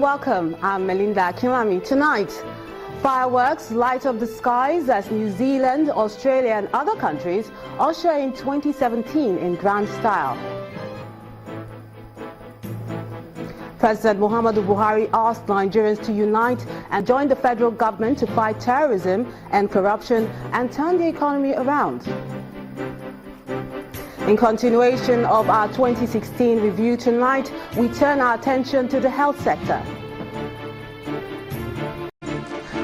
welcome. I'm Melinda Kimami. Tonight, fireworks light up the skies as New Zealand, Australia and other countries usher in 2017 in grand style. President Muhammadu Buhari asked Nigerians to unite and join the federal government to fight terrorism and corruption and turn the economy around. In continuation of our 2016 review tonight, we turn our attention to the health sector.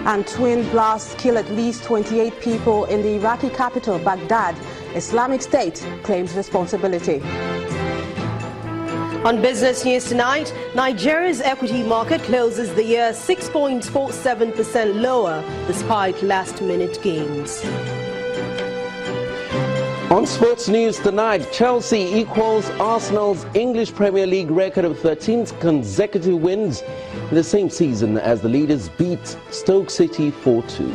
And twin blasts kill at least 28 people in the Iraqi capital, Baghdad. Islamic State claims responsibility. On business news tonight, Nigeria's equity market closes the year 6.47% lower despite last-minute gains. On sports news tonight, Chelsea equals Arsenal's English Premier League record of 13 consecutive wins in the same season as the leaders beat Stoke City 4-2.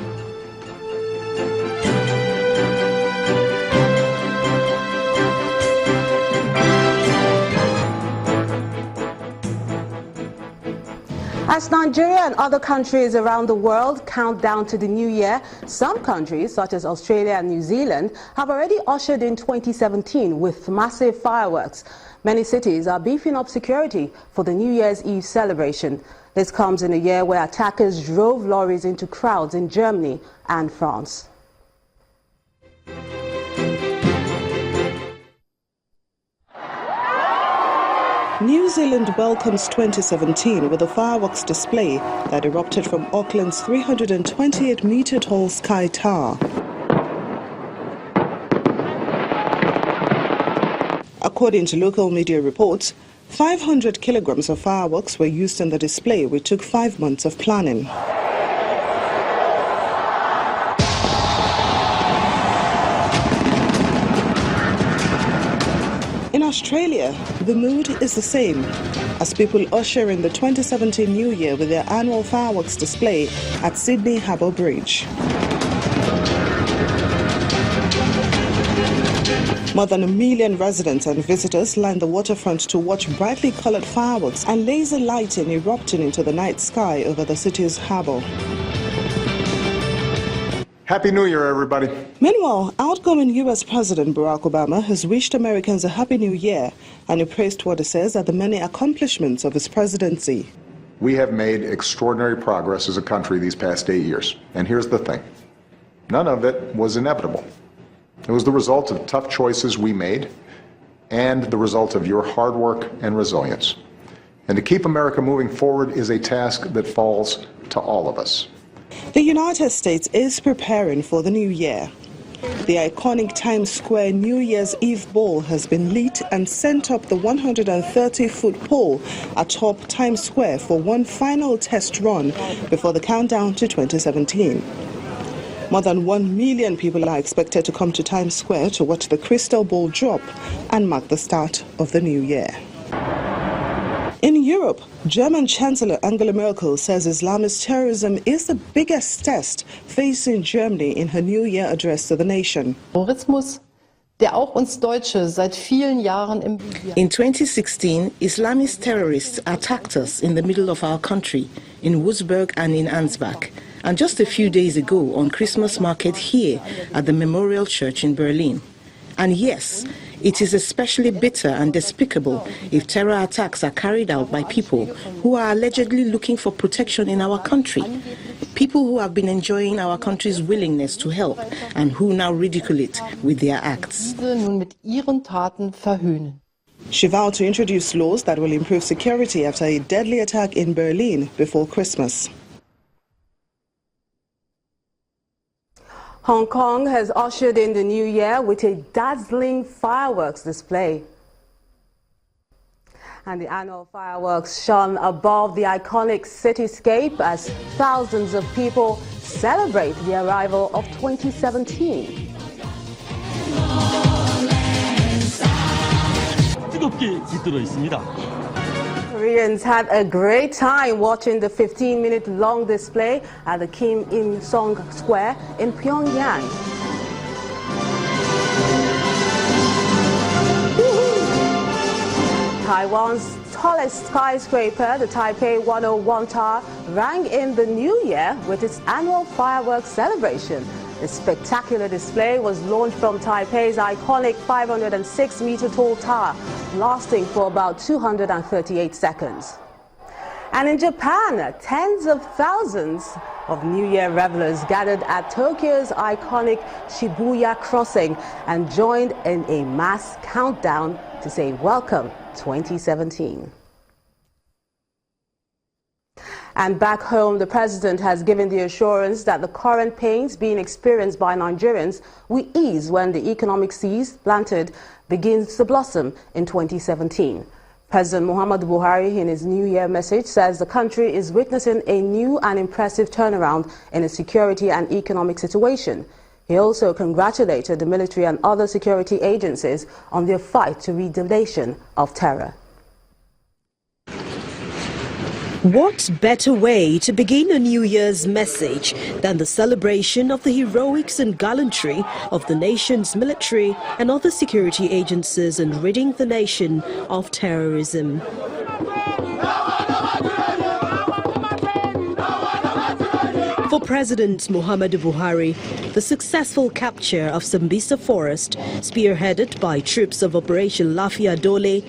As Nigeria and other countries around the world count down to the new year, some countries, such as Australia and New Zealand, have already ushered in 2017 with massive fireworks. Many cities are beefing up security for the New Year's Eve celebration. This comes in a year where attackers drove lorries into crowds in Germany and France. New Zealand welcomes 2017 with a fireworks display that erupted from Auckland's 328-metre-tall Sky Tower. According to local media reports, 500 kilograms of fireworks were used in the display, which took 5 months of planning. In Australia, the mood is the same as people usher in the 2017 New Year with their annual fireworks display at Sydney Harbour Bridge. More than 1 million residents and visitors lined the waterfront to watch brightly coloured fireworks and laser lighting erupting into the night sky over the city's harbour. Happy New Year, everybody. Meanwhile, outgoing U.S. President Barack Obama has wished Americans a Happy New Year and he praised what he says are the many accomplishments of his presidency. We have made extraordinary progress as a country these past 8 years. And here's the thing. None of it was inevitable. It was the result of tough choices we made and the result of your hard work and resilience. And to keep America moving forward is a task that falls to all of us. The United States is preparing for the new year. The iconic Times Square New Year's Eve ball has been lit and sent up the 130-foot pole atop Times Square for one final test run before the countdown to 2017. More than 1 million people are expected to come to Times Square to watch the crystal ball drop and mark the start of the new year. In Europe, German Chancellor Angela Merkel says Islamist terrorism is the biggest test facing Germany in her New Year address to the nation. In 2016, Islamist terrorists attacked us in the middle of our country, in Wurzburg and in Ansbach, and just a few days ago on Christmas market here at the Memorial Church in Berlin. And yes, it is especially bitter and despicable if terror attacks are carried out by people who are allegedly looking for protection in our country. People who have been enjoying our country's willingness to help and who now ridicule it with their acts. She vowed to introduce laws that will improve security after a deadly attack in Berlin before Christmas. Hong Kong has ushered in the new year with a dazzling fireworks display. And the annual fireworks shone above the iconic cityscape as thousands of people celebrate the arrival of 2017. Koreans had a great time watching the 15-minute long display at the Kim Il-sung Square in Pyongyang. Taiwan's tallest skyscraper, the Taipei 101 Tower, rang in the new year with its annual fireworks celebration. The spectacular display was launched from Taipei's iconic 506-meter-tall tower, lasting for about 238 seconds. And in Japan, tens of thousands of New Year revelers gathered at Tokyo's iconic Shibuya crossing and joined in a mass countdown to say welcome 2017. And back home, the president has given the assurance that the current pains being experienced by Nigerians will ease when the economic seed planted begins to blossom in 2017. President Muhammadu Buhari, in his New Year message, says the country is witnessing a new and impressive turnaround in its security and economic situation. He also congratulated the military and other security agencies on their fight to rid the nation of terror. What better way to begin a New Year's message than the celebration of the heroics and gallantry of the nation's military and other security agencies in ridding the nation of terrorism? For President Muhammadu Buhari, the successful capture of Sambisa Forest, spearheaded by troops of Operation Lafia Dole,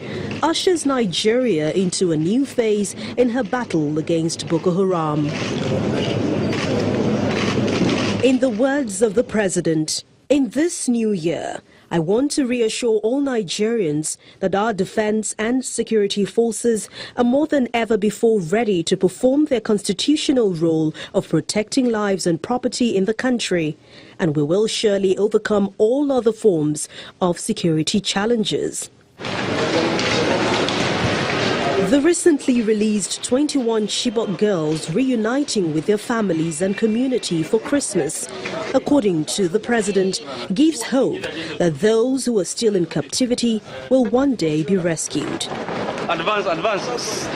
ushers Nigeria into a new phase in her battle against Boko Haram. In the words of the president, in this new year, I want to reassure all Nigerians that our defense and security forces are more than ever before ready to perform their constitutional role of protecting lives and property in the country, and we will surely overcome all other forms of security challenges. The recently released 21 Chibok girls reuniting with their families and community for Christmas, according to the president, gives hope that those who are still in captivity will one day be rescued. Advance.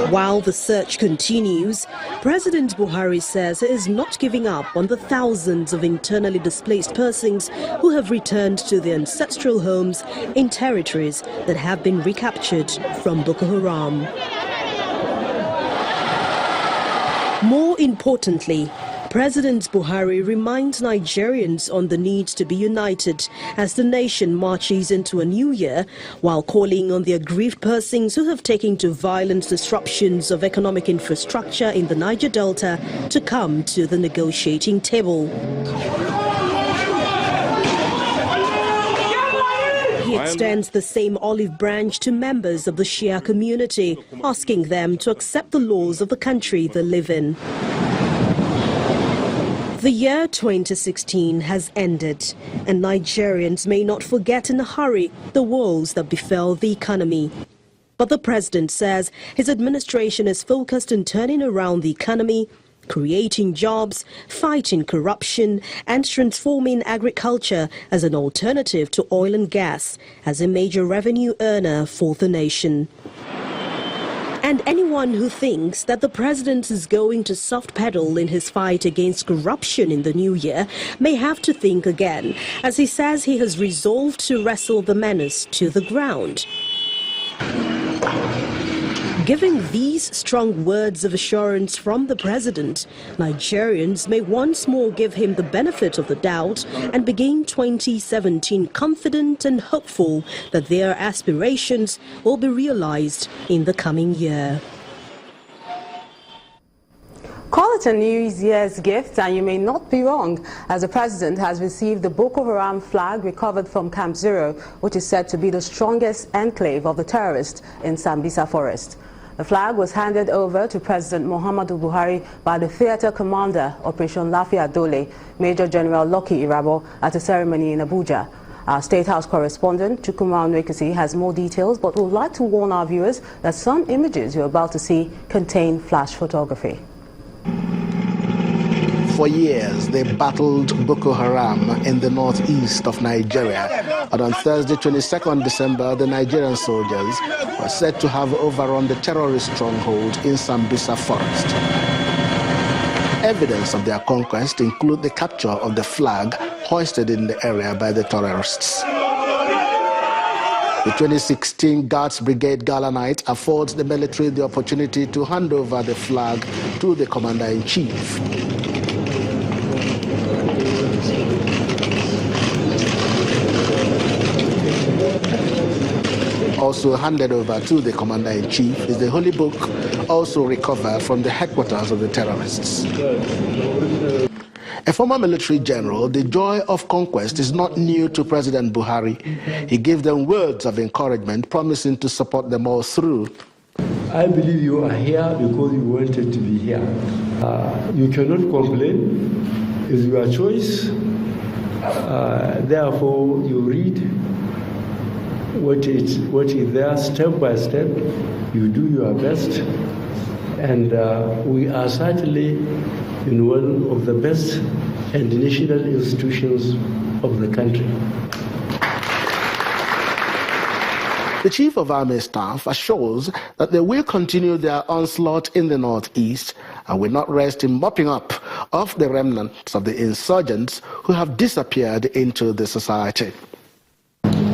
While the search continues, President Buhari says he is not giving up on the thousands of internally displaced persons who have returned to their ancestral homes in territories that have been recaptured from Boko Haram. More importantly, President Buhari reminds Nigerians on the need to be united as the nation marches into a new year, while calling on the aggrieved persons who have taken to violent disruptions of economic infrastructure in the Niger Delta to come to the negotiating table. He extends the same olive branch to members of the Shia community, asking them to accept the laws of the country they live in. The year 2016 has ended, and Nigerians may not forget in a hurry the woes that befell the economy. But the president says his administration is focused on turning around the economy, creating jobs, fighting corruption, and transforming agriculture as an alternative to oil and gas as a major revenue earner for the nation. And anyone who thinks that the president is going to soft pedal in his fight against corruption in the new year may have to think again, as he says he has resolved to wrestle the menace to the ground. Giving these strong words of assurance from the president, Nigerians may once more give him the benefit of the doubt and begin 2017 confident and hopeful that their aspirations will be realized in the coming year. Call it a New Year's gift, and you may not be wrong, as the president has received the Boko Haram flag recovered from Camp Zero, which is said to be the strongest enclave of the terrorists in Sambisa Forest. The flag was handed over to President Muhammadu Buhari by the theater commander, Operation Lafia Dole, Major General Lucky Irabo, at a ceremony in Abuja. Our State House correspondent, Chukwuma Nwekisi, has more details, but would like to warn our viewers that some images you're about to see contain flash photography. For years, they battled Boko Haram in the northeast of Nigeria. But on Thursday, 22nd December, the Nigerian soldiers were said to have overrun the terrorist stronghold in Sambisa Forest. Evidence of their conquest include the capture of the flag hoisted in the area by the terrorists. The 2016 Guards Brigade Gala Night affords the military the opportunity to hand over the flag to the Commander-in-Chief. Also handed over to the Commander-in-Chief is the Holy Book, also recovered from the headquarters of the terrorists. A former military general, the joy of conquest is not new to President Buhari. He gave them words of encouragement, promising to support them all through. I believe you are here because you wanted to be here. You cannot complain. It's your choice. Therefore, you read what is there step by step. You do your best. And we are certainly in one of the best and national institutions of the country. The Chief of Army Staff assures that they will continue their onslaught in the northeast and will not rest in mopping up of the remnants of the insurgents who have disappeared into the society.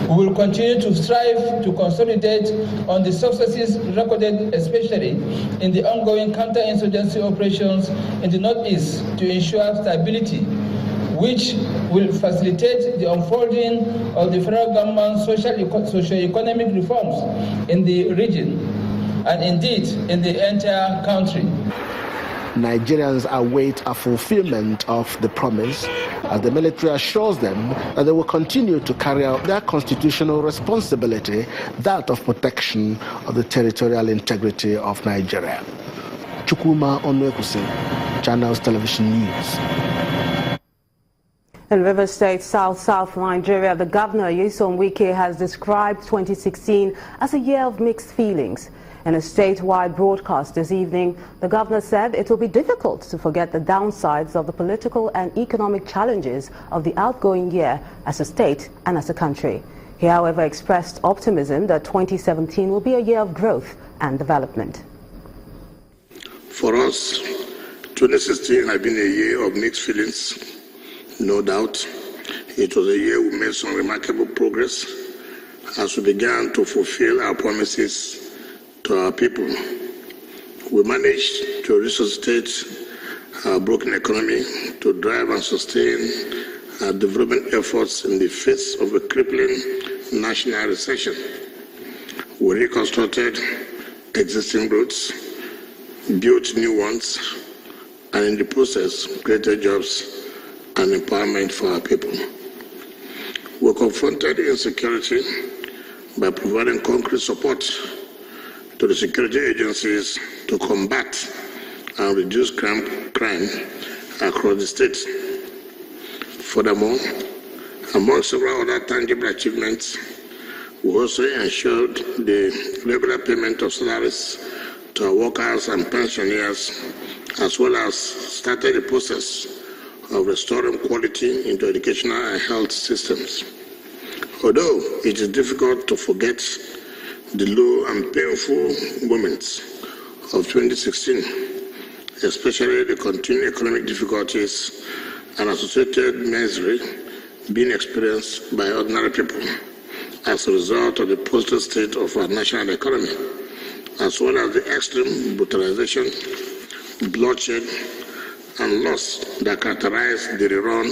We will continue to strive to consolidate on the successes recorded, especially in the ongoing counter-insurgency operations in the Northeast, to ensure stability, which will facilitate the unfolding of the federal government's socio-economic reforms in the region and indeed in the entire country. Nigerians await a fulfillment of the promise as the military assures them that they will continue to carry out their constitutional responsibility, that of protection of the territorial integrity of Nigeria. Chukwuma Onwekusi, Channels Television News. In Rivers State, South Nigeria, the governor, Nyesom Wike, has described 2016 as a year of mixed feelings. In a statewide broadcast this evening, the governor said it will be difficult to forget the downsides of the political and economic challenges of the outgoing year as a state and as a country. He, however, expressed optimism that 2017 will be a year of growth and development. For us, 2016 has been a year of mixed feelings, no doubt. It was a year we made some remarkable progress as we began to fulfill our promises to our people. We managed to resuscitate our broken economy, to drive and sustain our development efforts in the face of a crippling national recession. We reconstructed existing roads, built new ones, and in the process, created jobs and empowerment for our people. We confronted insecurity by providing concrete support to the security agencies to combat and reduce crime across the state. Furthermore, among several other tangible achievements, we also ensured the regular payment of salaries to our workers and pensioners, as well as started the process of restoring quality into educational and health systems. Although it is difficult to forget the low and painful moments of 2016, especially the continued economic difficulties and associated misery being experienced by ordinary people as a result of the postal state of our national economy, as well as the extreme brutalization, bloodshed, and loss that characterized the rerun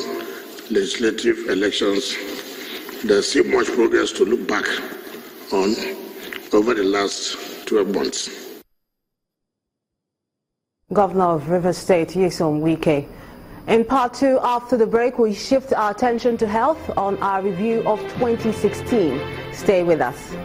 legislative elections. There's still much progress to look back on over the last 12 months. Governor of Rivers State, Nyesom Wike. In part two, after the break, we shift our attention to health on our review of 2016. Stay with us.